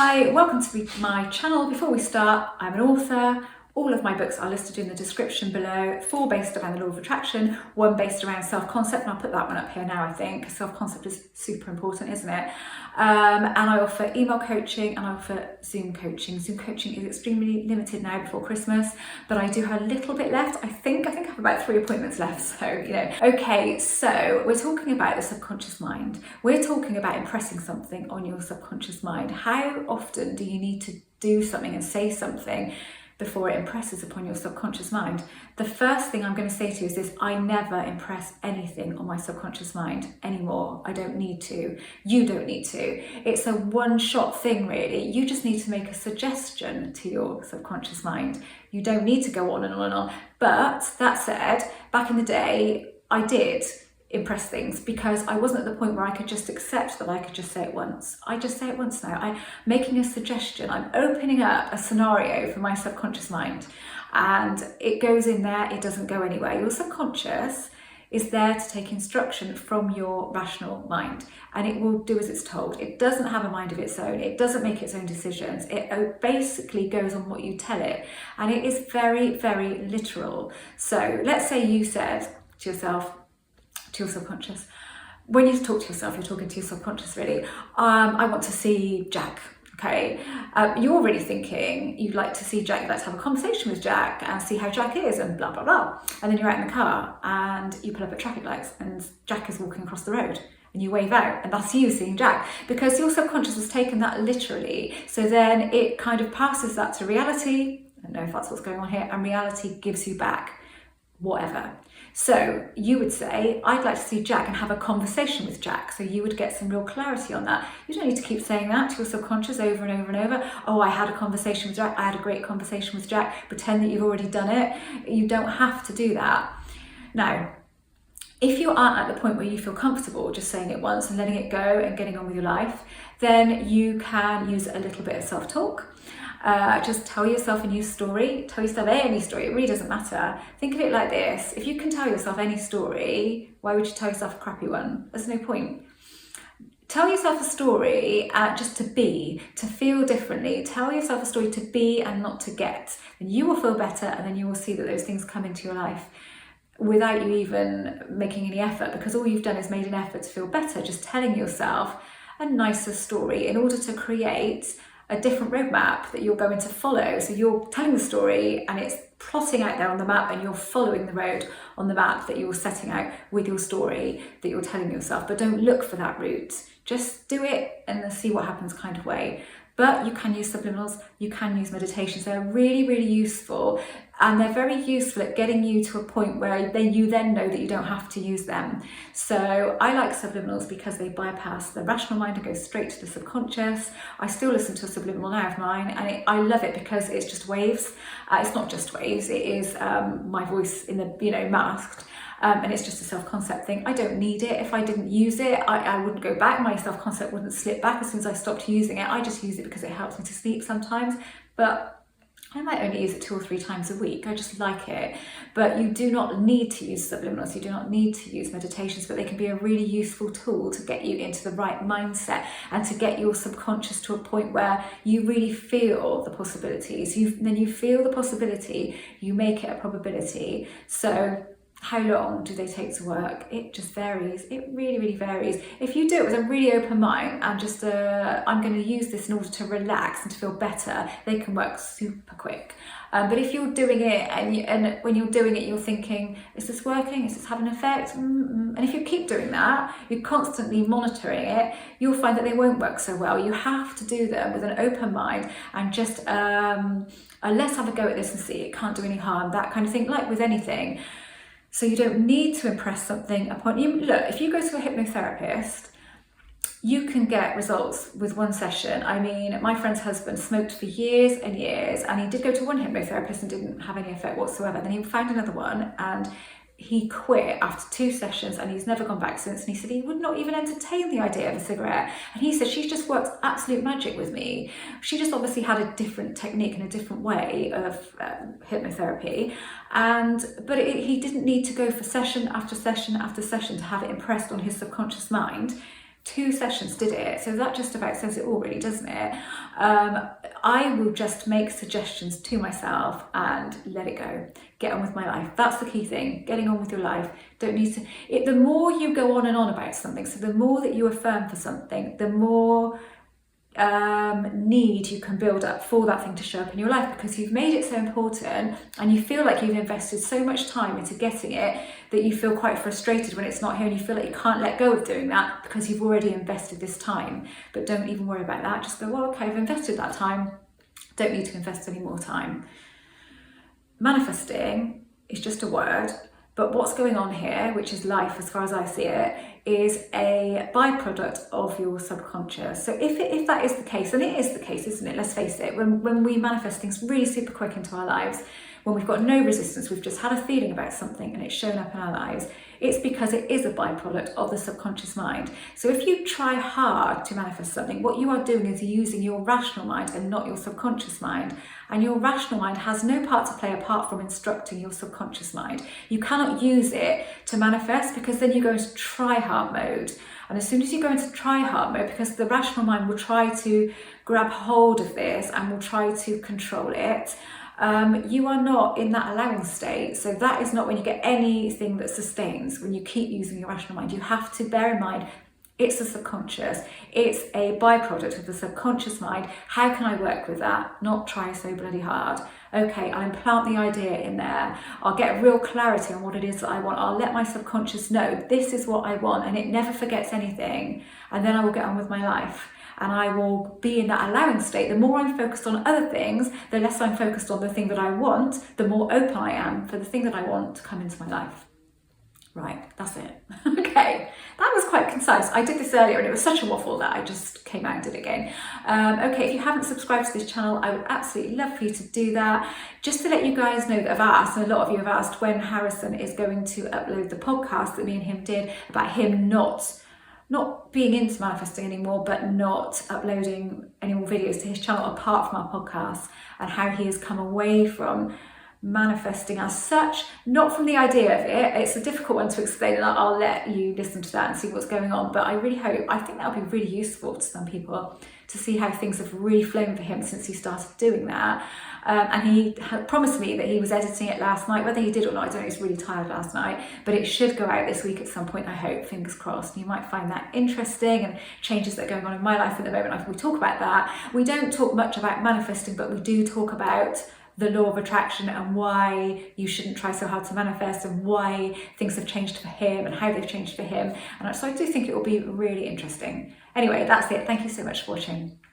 Hi, welcome to my channel. Before we start, I'm an author. All of my books are listed in the description below, 4 based around the law of attraction, 1 based around self-concept, and I'll put that one up here now, I think. Self-concept is super important, isn't it? And I offer email coaching and I offer Zoom coaching. Zoom coaching is extremely limited now before Christmas, but I do have a little bit left. I think I have about 3 appointments left, so, Okay, so we're talking about the subconscious mind. We're talking about impressing something on your subconscious mind. How often do you need to do something and say something before it impresses upon your subconscious mind? The first thing I'm going to say to you is this: I never impress anything on my subconscious mind anymore. I don't need to. You don't need to. It's a one-shot thing, really. You just need to make a suggestion to your subconscious mind. You don't need to go on and on and on. But that said, back in the day, I did impress things because I wasn't at the point where I could just accept that I could just say it once. I just say it once now. I'm making a suggestion. I'm opening up a scenario for my subconscious mind, and it goes in there. It doesn't go anywhere. Your subconscious is there to take instruction from your rational mind, and it will do as it's told. It doesn't have a mind of its own. It doesn't make its own decisions. It basically goes on what you tell it, and it is very, very literal. So let's say you said to yourself, to your subconscious. When you talk to yourself, you're talking to your subconscious, really. I want to see Jack. Okay, you're already thinking you'd like to see Jack, you'd like to have a conversation with Jack and see how Jack is and blah, blah, blah. And then you're out in the car and you pull up at traffic lights and Jack is walking across the road and you wave out, and that's you seeing Jack, because your subconscious has taken that literally. So then it kind of passes that to reality. I don't know if that's what's going on here, and reality gives you back whatever. So you would say, I'd like to see Jack and have a conversation with Jack. So you would get some real clarity on that. You don't need to keep saying that to your subconscious over and over and over. Oh, I had a conversation with Jack. I had a great conversation with Jack. Pretend that you've already done it. You don't have to do that. Now, if you aren't at the point where you feel comfortable just saying it once and letting it go and getting on with your life, then you can use a little bit of self-talk. Just tell yourself a new story. Tell yourself any story. It really doesn't matter. Think of it like this: if you can tell yourself any story, why would you tell yourself a crappy one? There's no point. Tell yourself a story just to be, to feel differently. Tell yourself a story to be and not to get. And you will feel better, and then you will see that those things come into your life without you even making any effort, because all you've done is made an effort to feel better, just telling yourself a nicer story in order to create a different roadmap that you're going to follow. So you're telling the story and it's plotting out there on the map, and you're following the road on the map that you're setting out with your story that you're telling yourself. But don't look for that route. Just do it and then see what happens kind of way. But you can use subliminals, you can use meditations. They're really, really useful, and they're very useful at getting you to a point where you then know that you don't have to use them. So I like subliminals because they bypass the rational mind and go straight to the subconscious. I still listen to a subliminal now of mine, and I love it because it's just waves. It's not just waves, it is my voice in the, masked. And it's just a self-concept thing. I don't need it. If I didn't use it, I wouldn't go back. My self-concept wouldn't slip back as soon as I stopped using it. I just use it because it helps me to sleep sometimes, but I might only use it 2 or 3 times a week. I just like it. But you do not need to use subliminals. You do not need to use meditations, but they can be a really useful tool to get you into the right mindset and to get your subconscious to a point where you really feel the possibilities. Then you feel the possibility, you make it a probability. So how long do they take to work? It just varies. It really, really varies. If you do it with a really open mind and just I'm going to use this in order to relax and to feel better, they can work super quick. But if you're doing it and when you're doing it, you're thinking, is this working? Is this having an effect? And if you keep doing that, you're constantly monitoring it, you'll find that they won't work so well. You have to do them with an open mind and just let's have a go at this and see. It can't do any harm, that kind of thing, like with anything. So you don't need to impress something upon you. Look, if you go to a hypnotherapist, you can get results with 1 session. I mean, my friend's husband smoked for years and years, and he did go to 1 hypnotherapist and didn't have any effect whatsoever. Then he found another one and he quit after 2 sessions, and he's never gone back since. And he said he would not even entertain the idea of a cigarette. And he said, she's just worked absolute magic with me. She just obviously had a different technique and a different way of hypnotherapy. But he didn't need to go for session after session after session to have it impressed on his subconscious mind 2 sessions did it, so that just about says it all really, doesn't it? I will just make suggestions to myself and let it go, get on with my life. That's the key thing, getting on with your life. Don't need to, the more you go on and on about something, so the more that you affirm for something, the more need you can build up for that thing to show up in your life, because you've made it so important and you feel like you've invested so much time into getting it that you feel quite frustrated when it's not here, and you feel like you can't let go of doing that because you've already invested this time. But don't even worry about that. Just go, well, okay, I've invested that time, don't need to invest any more time. Manifesting is just a word, but what's going on here, which is life as far as I see it, is a byproduct of your subconscious. So if that is the case, and it is the case, isn't it? Let's face it, when we manifest things really super quick into our lives, when we've got no resistance, we've just had a feeling about something and it's shown up in our lives, it's because it is a byproduct of the subconscious mind. So if you try hard to manifest something, what you are doing is using your rational mind and not your subconscious mind. And your rational mind has no part to play apart from instructing your subconscious mind. You cannot use it to manifest, because then you go into try hard mode. And as soon as you go into try hard mode, because the rational mind will try to grab hold of this and will try to control it, you are not in that allowing state. So that is not when you get anything that sustains, when you keep using your rational mind. You have to bear in mind, it's the subconscious. It's a byproduct of the subconscious mind. How can I work with that? Not try so bloody hard. Okay, I'll implant the idea in there. I'll get real clarity on what it is that I want. I'll let my subconscious know this is what I want, and it never forgets anything. And then I will get on with my life. And I will be in that allowing state. The more I'm focused on other things, the less I'm focused on the thing that I want, the more open I am for the thing that I want to come into my life. Right, that's it. Okay, that was quite concise. I did this earlier and it was such a waffle that I just came out and did it again. Okay, if you haven't subscribed to this channel, I would absolutely love for you to do that. Just to let you guys know that I've asked, and a lot of you have asked, when Harrison is going to upload the podcast that me and him did about him not being into manifesting anymore, but not uploading any more videos to his channel apart from our podcast, and how he has come away from manifesting as such, not from the idea of it. It's a difficult one to explain, and I'll let you listen to that and see what's going on. But I think that'll be really useful to some people to see how things have really flown for him since he started doing that. And he had promised me that he was editing it last night. Whether he did or not, I don't know. He's really tired last night, but it should go out this week at some point, I hope, fingers crossed. You might find that interesting, and changes that are going on in my life at the moment. We talk about that. We don't talk much about manifesting, but we do talk about the law of attraction and why you shouldn't try so hard to manifest, and why things have changed for him and how they've changed for him. And so I do think it will be really interesting. Anyway, that's it. Thank you so much for watching.